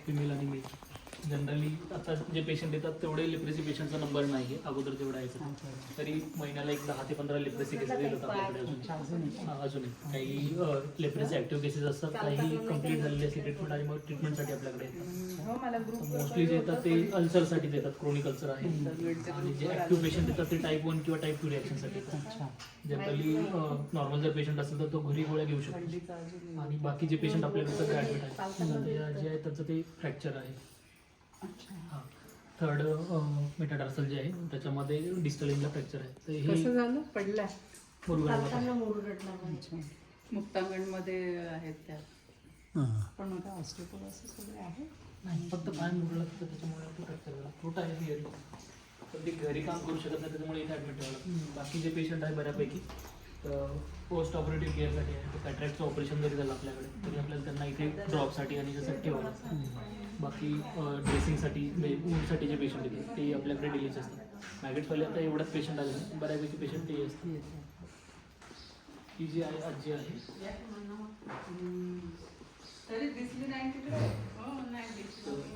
Female आणि mail. Generally आता जे पेशंट येतात तेवढे लिप्रेसी पेशंटचा नंबर नाही आहे अगोदर जेवढा यायचा, तरी महिन्याला एक 10 ते 15 लिप्रेसी केसेस येतात आपल्याकडे अजूनही. काही लिप्रेसी ॲक्टिव्ह केसेस असतात, काही कंप्लीट झालेले असते ट्रीटमेंट आणि मग ट्रीटमेंटसाठी आपल्याकडे येतात. मोस्टली जे येतात ते अल्सरसाठीच येतात, क्रोनिक अल्सर आहे. आणि जे ॲक्टिव्ह पेशंट येतात ते टाईप 1 किंवा टाईप 2 रिॲक्शनसाठी येतात. जनरली नॉर्मल जर पेशंट असेल तर तो घरी गोळ्या घेऊ शकतो. आणि बाकी जे पेशंट आपल्याकडे सध्या ॲडमिट आहेत जे आहे त्याचं ते फ्रॅक्चर आहे. हां, थर्ड मेटाटार्सल जे आहे त्याच्यामध्ये डिस्टल एंडला फ्रॅक्चर आहे. तर हे कसं झालं? पडला मुक्तांगणमध्ये आहेत त्या. पण आता ऑस्टिओपोरोसिस वगैरे आहे नाही, फक्त पाय मुरला तर त्याच्यामुळे तो फ्रॅक्चर झाला. फ्रूट आहे हिअर, पण ते घरी काम करू शकत नाही त्याच्यामुळे इथे ॲडमिट ठेवलं. बाकी जे पेशंट आहे बऱ्यापैकी पोस्ट ऑपरेटिव्ह केअरसाठी आहे. कॅटरॅक्टचं ऑपरेशन जरी झालं आपल्याकडे तरी आपल्याला त्यांना इथे ड्रॉपसाठी आणि त्यासाठी ठेवावं. बाकी ड्रेसिंगसाठी वूंडसाठी जे पेशंट येतात ते आपल्याकडे डिलीच असतात. मॅगेट्सवाले आता एवढाच पेशंट आले नाही, बऱ्यापैकी पेशंट ते असतात. ही जी आहे आजी आहे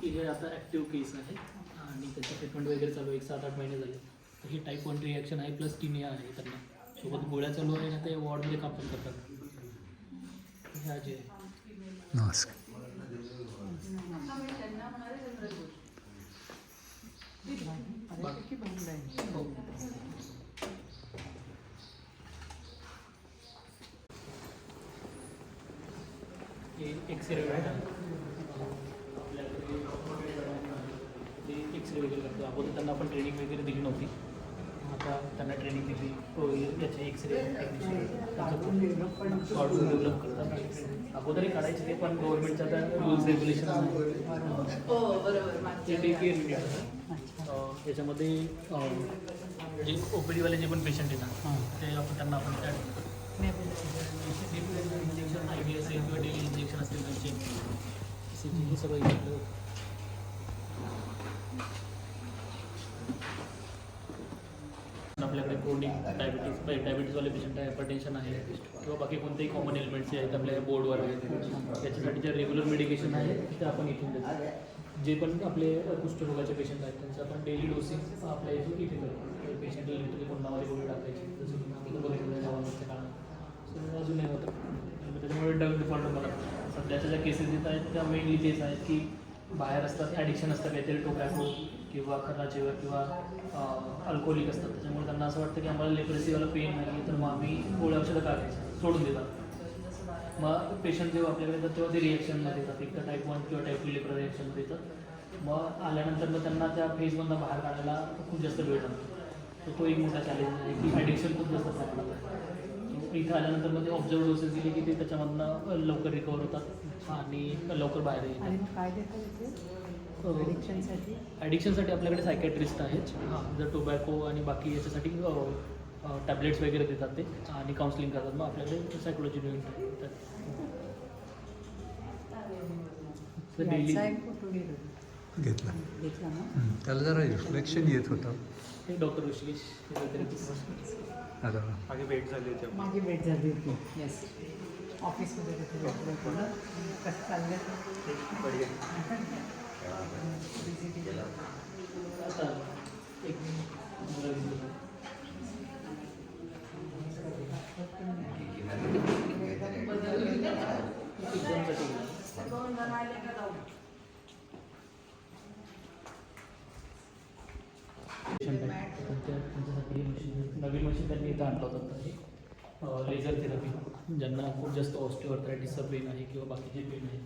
हे आता ॲक्टिव्ह केस आहे आणि त्याचं ट्रीटमेंट वगैरे चालू आहे. 1-7-8 महिने झाले. तर ही टाईप 1 रिॲक्शन आहे प्लस टिनिया आहे त्यांना. सोबत गोळ्या चालू आहे ना, ते वॉर्डमध्ये काम पण करतात. हे आजी आहे. नमस्कार. एक्सरे ते एक्सरे वगैरे करतो. अगोदर त्यांना आपण ट्रेनिंग वगैरे दिली नव्हती, आता त्यांना ट्रेनिंग दिली. याचे एक्सरे टेक्निशियन शॉर्ट डेव्हलप करतात. अगोदरही काढायचे ते, पण गव्हर्नमेंटचा आता रूल्स रेग्युलेशन ते डे केअर युनिट आहे. त्याच्यामध्ये जे OPD-वाले जे पण पेशंट येतात ते त्यांना आपण ॲड करतो. इंजेक्शन IV असेल किंवा डेली इंजेक्शन असेल त्यांचे हे सगळं इकडे होतं. आपल्याकडे क्रोनिक डायबिटीजवाले पेशंट आहे, हायपरटेन्शन आहे किंवा बाकी कोणतेही कॉमन एलिमेंट्स आहेत आपल्या बोर्डवर आहेत. त्याच्यासाठी जे रेग्युलर मेडिकेशन आहे ते आपण इथून देतो. जे पण आपले कुष्ठरोगाचे पेशंट आहेत त्यांचं आपण डेली डोसिंग आपल्या इथे करतो. पेशंटला लिटरली कोणामध्ये गोळी टाकायची, जसं की आपण बघितलं गावांच्या काळात अजूनही होतं. त्याच्यामुळे ड्रग डिफॉल्ट मला सध्याच्या ज्या केसेस येत आहेत त्या मेनली तेच आहेत की बाहेर असतात, ॲडिक्शन असतं काहीतरी, टोबॅको किंवा खर्राचेवर किंवा अल्कोहोलिक असतात. त्याच्यामुळे त्यांना असं वाटतं की आम्हाला लेप्रेसीवाला पेन नाही तर मग आम्ही गोळ्या औषधं काढायचं सोडून देतात. मग पेशंट जेव्हा आपल्याकडे येतात तेव्हा ते रिॲक्शनमध्ये येतात, एक तर टाईप 1 किंवा टाईप 2 लेप्रा रिॲक्शनमध्ये येतात. मग आल्यानंतर मग त्यांना त्या फेजमधून बाहेर काढायला खूप जास्त वेळ लागतो. तर तो एक मोठा चॅलेंज आहे की ॲडिक्शन खूप जास्त प्रमाणात आहे. इथं आल्यानंतर मग ते ऑब्झर्व डोसेस दिले की ते त्याच्यामधनं लवकर रिकवर होतात आणि लवकर बाहेर येतात. आणि मग काय देतात ॲडिक्शनसाठी? ॲडिक्शनसाठी आपल्याकडे सायकॅट्रिस्ट आहेत. हां, जर टोबॅको आणि बाकी याच्यासाठी टॅबलेट्स वगैरे देतात ते आणि काउन्सिलिंग करतात. मग आपल्याकडे सायकोलॉजी युनिट डेली घेतला घेतला ना. त्याला जरा रिफ्लेक्शन येत होतं. हे डॉक्टर ऋषिकेश आता मागे भेट झाली होती. माझी भेट झाली होती. येस, ऑफिसमध्ये तिथे भेटलं होतं ना. कसं चाललं आता एक त्यांच्यासाठी नवीन मशीन त्यांनी इथं आणलं होतं. हे लेझर थेरपी, ज्यांना खूप जास्त ऑस्टिओआर्थरायटिसचा पेन आहे किंवा बाकीचे पेन आहे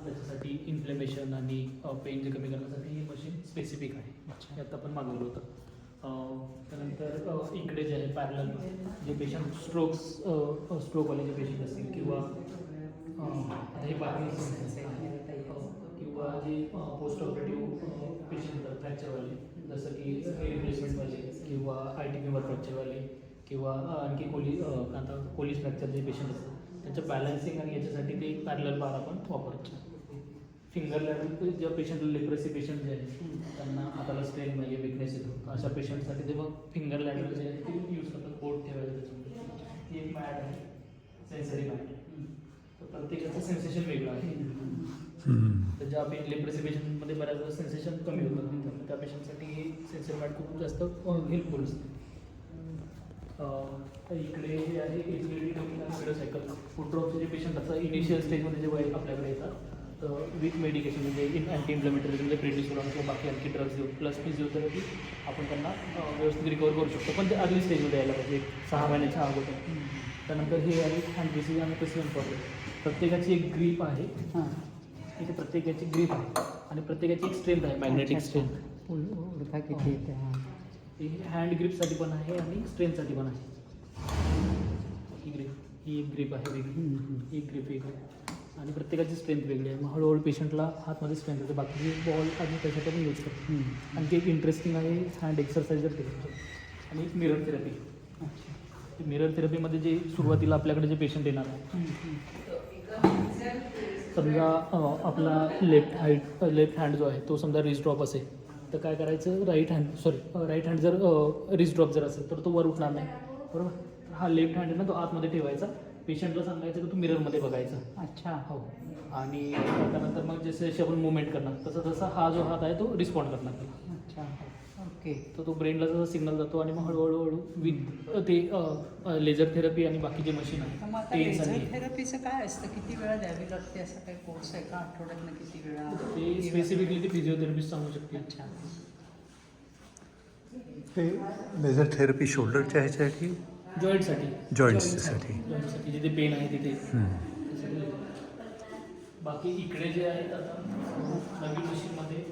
त्याच्यासाठी इन्फ्लेमेशन आणि पेन जे कमी करण्यासाठी ही मशीन स्पेसिफिक आहे. हे आता आपण मागवलं होतं. त्यानंतर इकडे जे आहे पॅरलल जे पेशंट स्ट्रोकवाले जे पेशंट असतील किंवा हे बाकी किंवा जे पोस्ट ऑपरेटिव्ह पेशंट असतात फ्रॅक्चरवाले, जसं की रिप्लेसमेंटवाले किंवा ITP फ्रॅक्चरवाले किंवा आणखी कोलीस फ्रॅक्चर जे पेशंट असतात त्यांचं बॅलन्सिंग आणि याच्यासाठी ते पॅरलल बार आपण वापरतो. फिंगर लेवल ज्या पेशंटला लेप्रेसी पेशंट जे आहेत त्यांना हाताला स्ट्रेन नाही आहे, विकनेस येतो, अशा पेशंटसाठी ते मग फिंगर लॅडर जे आहे ते यूज करतात. बोट ठेवायचं त्याच्यामध्ये. ही एक मॅट आहे, सेन्सरी मॅट. तर प्रत्येकाचं सेन्सेशन वेगळं आहे. तर ज्या लेप्रेसी पेशंटमध्ये बऱ्याचदा सेन्सेशन कमी होतं त्यामुळे त्या पेशंटसाठी हे सेन्सर मॅट खूप जास्त हेल्पफुल असते. तर इकडे हे आहे HVD सायकल फूड ड्रॉपचे जे पेशंट असतात इनिशियल स्टेजमध्ये जे वय आपल्याकडे येतात तर विथ मेडिकेशन म्हणजे अँटी इन्फ्लेमेटरी म्हणजे प्रेडिसोलॉन किंवा बाकी आणखी ड्रग्स देऊ प्लस फिजिओथेरपी आपण त्यांना व्यवस्थित रिकवर करू शकतो. पण ते अर्ली स्टेजमध्ये यायला पाहिजे 6 महिन्याच्या अगोदर. त्यानंतर हे आहे हँड ब्रेसिंग आणि प्रेसिंग इम्पॉर्टंट. प्रत्येकाची एक ग्रीप आहे, इथे प्रत्येकाची ग्रीप आहे आणि प्रत्येकाची एक स्ट्रेंथ आहे, मॅग्नेटिक स्ट्रेंथ. उडता किती येते. ही हँड ग्रीपसाठी पण आहे आणि स्ट्रेंथसाठी पण आहे. ही ग्रीप, ही एक ग्रीप आहे वेगळी, ही ग्रीप वेगळी आणि प्रत्येकाची स्ट्रेंथ वेगळी आहे. मग हळूहळू पेशंटला हातमध्ये स्ट्रेंथ येते, बाकी बॉल आणि त्याच्यात पण यूज करतो. आणखी एक इंटरेस्टिंग आहे हँड एक्सरसाइजर टेक्निक आणि एक मिरर थेरपी. मिरर थेरपीमध्ये जे सुरुवातीला आपल्याकडे जे पेशंट येणार आहे, समजा आपला लेफ्ट हँड जो आहे तो समजा रिस्ट ड्रॉप असेल तर काय करायचं, राईट हँड जर रिस्ट ड्रॉप जर असेल तर तो वर उठणार नाही, बरोबर. हा लेफ्ट हँड आहे ना तो आतमध्ये ठेवायचा, पेशंटला सांगायचं की तू मिररमध्ये बघायचा. अच्छा. हो. आणि त्यानंतर मग जसे जसे आपण मुवमेंट करणार तसं तसा हा जो हात आहे तो रिस्पॉन्ड करणार त्याला. अच्छा. ओके. तर तो ब्रेनला जसा सिग्नल जातो आणि मग हळूहळू विथ ते लेझर थेरपी आणि बाकी जे मशीन मग आता आहे लेझर थेरपीचं काय असतं, किती वेळा द्यावी लागते, असं काही कोर्स आहे का, आठवड्यातनं किती वेळा? ते स्पेसिफिकली ते फिजिओथेरपिस्ट सांगू शकते. अच्छा. हे लेझर थेरपी शोल्डरच्या ह्याच्यासाठी, जॉईंटसाठी जॉईंट्ससाठी जिथे पेन आहे तिथे. बाकी इकडे जे आहेत आता नवीन मशीनमध्ये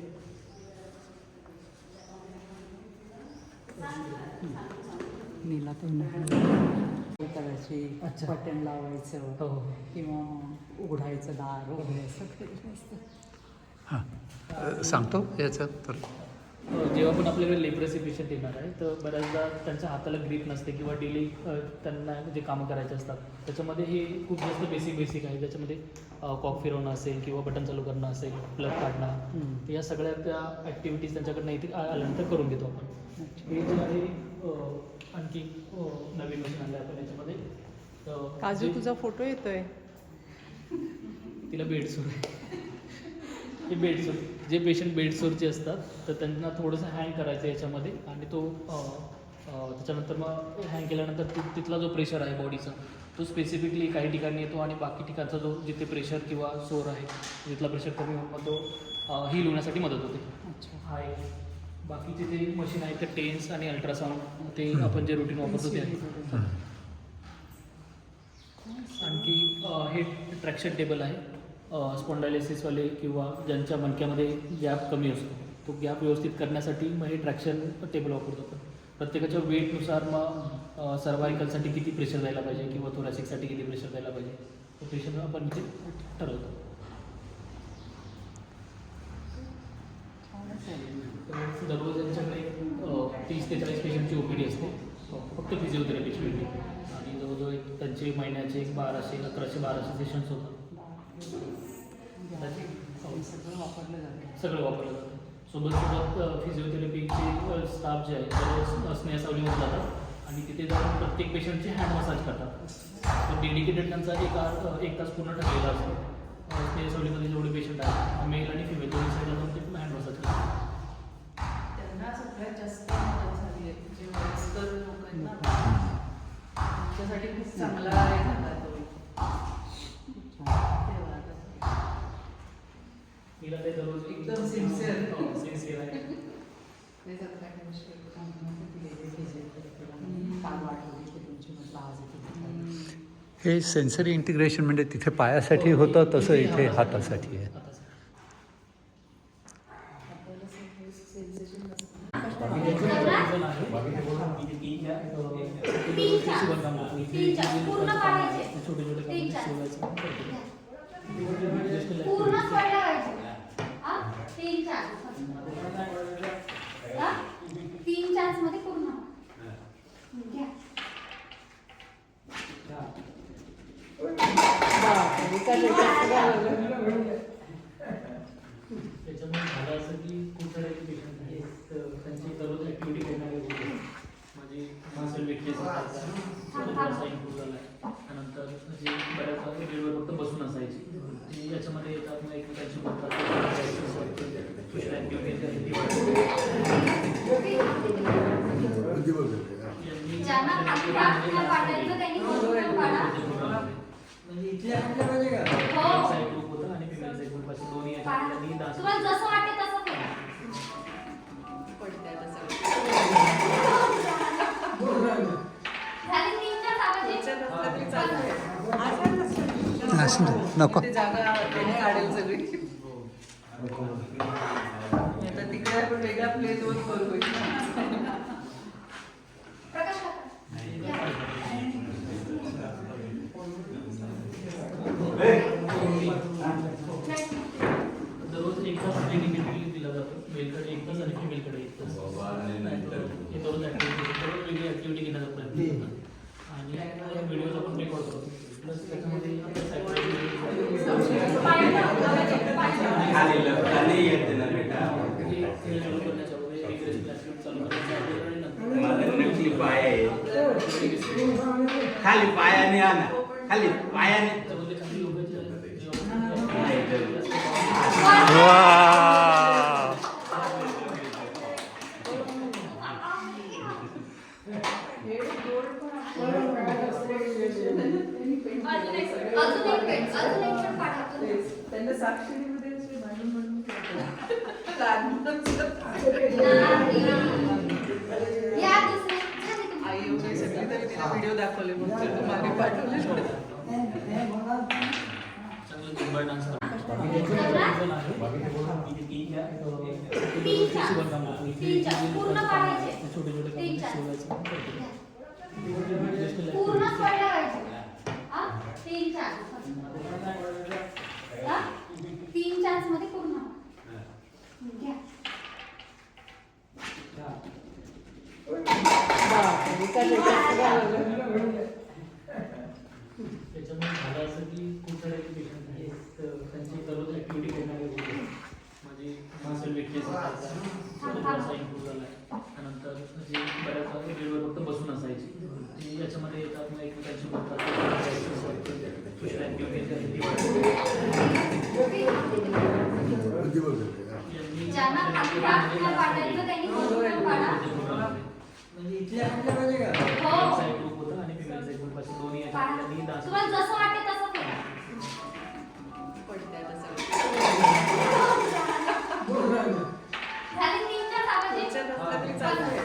नीला करायची, अच्छा. बटन लावायचं हो किंवा उघडायचं दार वगैरे असं काही असतं. हां सांगतो याचं तर. जेव्हा पण आपल्याकडे लेप्रेसी पेशंट येणार आहे तर बऱ्याचदा त्यांच्या हाताला ग्रीप नसते किंवा डेली त्यांना जे कामं करायचे असतात त्याच्यामध्ये हे खूप जास्त बेसिक आहे. त्याच्यामध्ये कॉक फिरवणं असेल किंवा बटन चालू करणं असेल, प्लग काढणं, या सगळ्या त्या ॲक्टिव्हिटीज त्यांच्याकडनं इथे आल्यानंतर करून घेतो आपण. हे जे आहे आणखी नवीन मशीन आलं आपण याच्यामध्ये. काजू तुझा फोटो येतोय. तिला बेडसूर आहे. हे बेडसूर, जे पेशंट बेडसूरचे असतात तर त्यांना थोडंसं हँग करायचं याच्यामध्ये आणि तो त्याच्यानंतर मग हँग केल्यानंतर तिथला जो प्रेशर आहे बॉडीचा तो स्पेसिफिकली काही ठिकाणी येतो आणि बाकी ठिकाणचा जो जिथे प्रेशर किंवा सोर आहे तिथला प्रेशर कमी होऊन मग तो हील होण्यासाठी मदत होते. अच्छा. हा एक. बाकीचे जे मशीन आहे ते टेन्स आणि अल्ट्रासाऊंड ते आपण जे रुटीन वापरतो ते आहे. आणखी हे ट्रॅक्शन टेबल आहे. स्पॉन्डायलिसिसवाले किंवा ज्यांच्या मणक्यामध्ये गॅप कमी असतो तो गॅप व्यवस्थित करण्यासाठी मग हे ट्रॅक्शन टेबल वापरतो आपण. प्रत्येकाच्या वेटनुसार मग सर्वायकलसाठी किती प्रेशर द्यायला पाहिजे किंवा थोरॅसिकसाठी किती प्रेशर द्यायला पाहिजे तो प्रेशर आपण इथे ठरवतो. दररोज यांच्याकडे 30 ते 40 पेशंटची OPD असते, फक्त फिजिओथेरपीची वेगळी. आणि जवळजवळ त्यांचे महिन्याचे 1100-1200 सेशन्स होतात. सगळं वापरलं जातं. सगळं वापरलं जातं. सोबत फिजिओथेरपीचे स्टाफ जे आहे दररोज स्नेहसावलीमध्ये जातात आणि तिथे जाऊन प्रत्येक पेशंटचे हँड मसाज करतात. तर डेडिकेटेड त्यांचा एक तास पूर्ण ठरलेला असतो. स्नेहसावलीमध्ये जेवढे पेशंट आहेत मेल आणि फिमेल दोन्ही साईडला जाऊन ते हँड मसाज करतात. त्यांना सगळ्यात जास्त मदत झाली आहे जे वयस्कर लोक आहेत ना त्यांच्यासाठी खूप चांगला आहे झाला तो. तिला ते दररोज एकदम सिन्सिअर सिन्सिअर आहे. ते सगळ्या गोष्टी हे सेन्सरी इंटिग्रेशन म्हणजे तिथे पायासाठी होतं तसं इथे हातासाठी आहे. तीन चार्ज मध्ये पूर्ण घ्या. त्याच्यामुळे झालं असं की खूप सारे पेशंट आहेत तर त्यांची दररोज ॲक्टिव्हिटी करणारे होते. म्हणजे मसल वेटनेस असा इम्प्रूव्ह झाला आहे. त्यानंतर म्हणजे बऱ्याच वेळेवर फक्त बसून असायची. याच्यामध्ये येतात मग एकमेकांची दोन्ही काढा. याच्यामध्ये डान्स तुम्हाला जसं वाटेल तसं करा. पडते आता सगळं झाली 3-4 आवाज येत. त्याच्यात असलं तरी चालतंय. असं नाही, नको. ते जागा त्याने काढेल सगळी आता तिकडे आपण वेगळा प्ले दोन करू प्रकाश काका. या. दररोज एक तास ट्रेनिंग दिला जातो मेलकडे एक तास आणि फिमेलकडे एक तास हे दररोज ॲक्टिव्हिटी दररोज वेगळी ॲक्टिव्हिटी घेण्याचा प्रयत्न करतात आणि या व्हिडिओज आपण रेकॉर्ड करतो प्लस त्याच्यामध्ये खाली पायाने आणा खाली पायाने वा अजून एक पेन काढा. त्यांना साक्षरीमध्ये असे भांडून भांडून खेळतात. या दुसरे झाले तुम्ही. आई वगैरे सगळी तरी तिला व्हिडिओ दाखवले मग ते मागे पाठवले चांगलं झुंबा डान्स करतात 3-4 पूर्ण काढायचे. छोटे छोटे 3-4 शिवायचं काम करतो. पूर्ण पडला पाहिजे. हा 3-4 हा 3-4 मध्ये पूर्ण घ्या. त्याच्यामुळे झालं असं की खूप सारे पेशंट आहेत तर त्यांची दररोज ॲक्टिव्हिटी करणारे होते म्हणजे मसल वेटनेस असा इम्प्रूव्ह झाला आहे त्यानंतर जे बऱ्याच वेळेवर फक्त बसून असायची ती याच्यामध्ये येतात मग एकमेकांशी बोलतात सोशल ॲक्टिव्हिटी ज्यांना खाली वाटायचं त्यांनी फोटो काढा. हो. ग्रुप होता आणि फिमेल ग्रुप असे दोन्ही काढा. याच्यामध्ये डान्स तुम्हाला जसं वाटेल तसं करा. पडते आता सगळं झाली 3-4 आवाज येत. त्याच्यात असलं तरी चालतंय.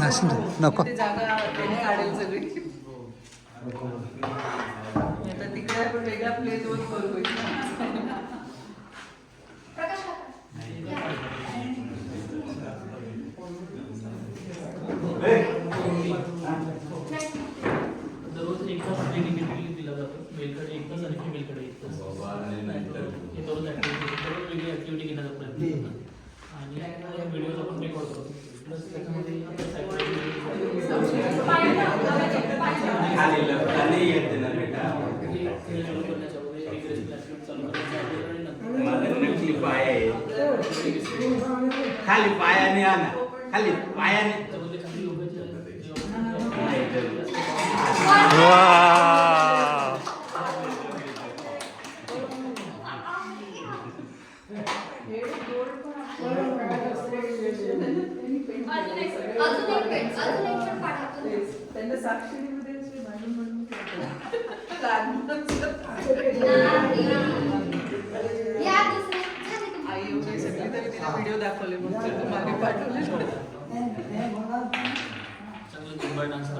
असं नाही, नको. ते जागा त्याने काढेल सगळी आता तिकडे आपण वेगळा प्ले दोन करू प्रकाश काका. या. दररोज एक तास ट्रेनिंग दिला जातो मेलकडे एक तास आणि फिमेलकडे एक तास हे दररोज ॲक्टिव्हिटी दररोज वेगळी ॲक्टिव्हिटी घेण्याचा प्रयत्न करतात आणि या व्हिडिओज आपण रेकॉर्ड करतो प्लस त्याच्यामध्ये खाली लपटाने येते ना बेटा चालू करण्याच्या वगैरे रिग्रेस क्लासेस चालू करण्याच्या माझा नकली पाय आहे खाली पायाने आणा खाली पायाने त्याच्यामध्ये काही लोक वा अजून एक पेन काढा. त्यांना साक्षरीमध्ये असे भांडून भांडून खेळतात या दुसरे झाले तुम्ही. आई वगैरे सगळी तरी तिला व्हिडिओ दाखवले मग ते मागे पाठवले चांगलं झुंबा डान्स